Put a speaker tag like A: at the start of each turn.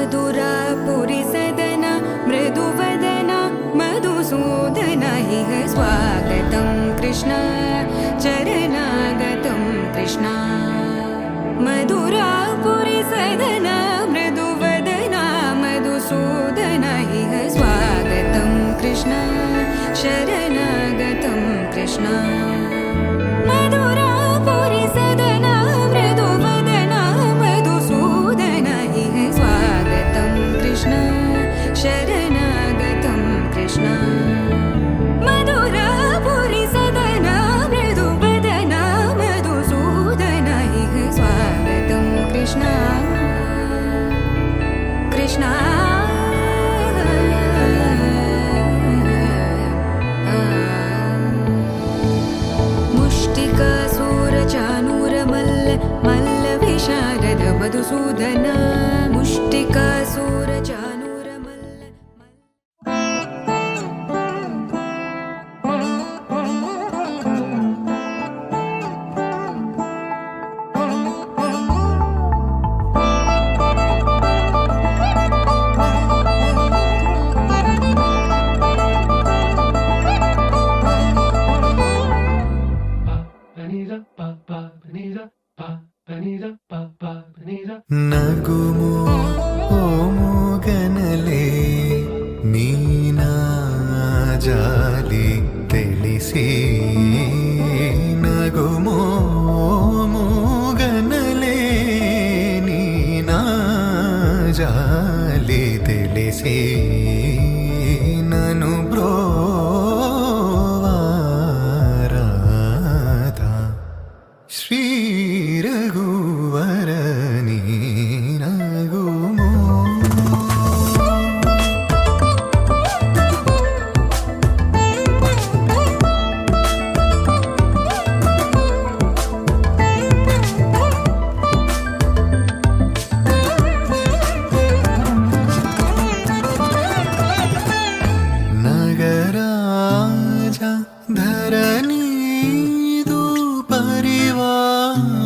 A: मधुरापुरी सदना मृदुवदना मधुसूदन इह स्वागतं कृष्ण चरणागतं कृष्ण मधुरापुरी सदना मृदुवदना मधुसूदन इह स्वागतं कृष्ण शरणागतं कृष्ण मधुरापुरी सदना मृदुवदना मधुसूदन इह स्वागतं कृष्ण शरणागतं कृष्ण मधुरापुरी सदना मृदुवदना मधुसूदन इह स्वागतं कृष्ण कृष्ण मुष्टिकासूरचानूरमल्ल मल्लविशारद मधुसूदन मुष्टिकासूरचानूरमल्ल
B: ನಗುಮೋ ಓ ಮೂಗನಲೆ ನೀನಾ ಜಾಲಿ ತಿಳಿಸಿ ನಗುಮೋ ಮೂಗನಲೆ ನೀನಾ ಜಾಲಿ ತಿಳಿಸಿ ನನು ಬ್ರೋವಾರಾಧ ಶ್ರೀ ರಘುವರ ನೀನಗುಮೋ ನಗರಾಜ ಧರಣಿದು ಪರಿವಾರ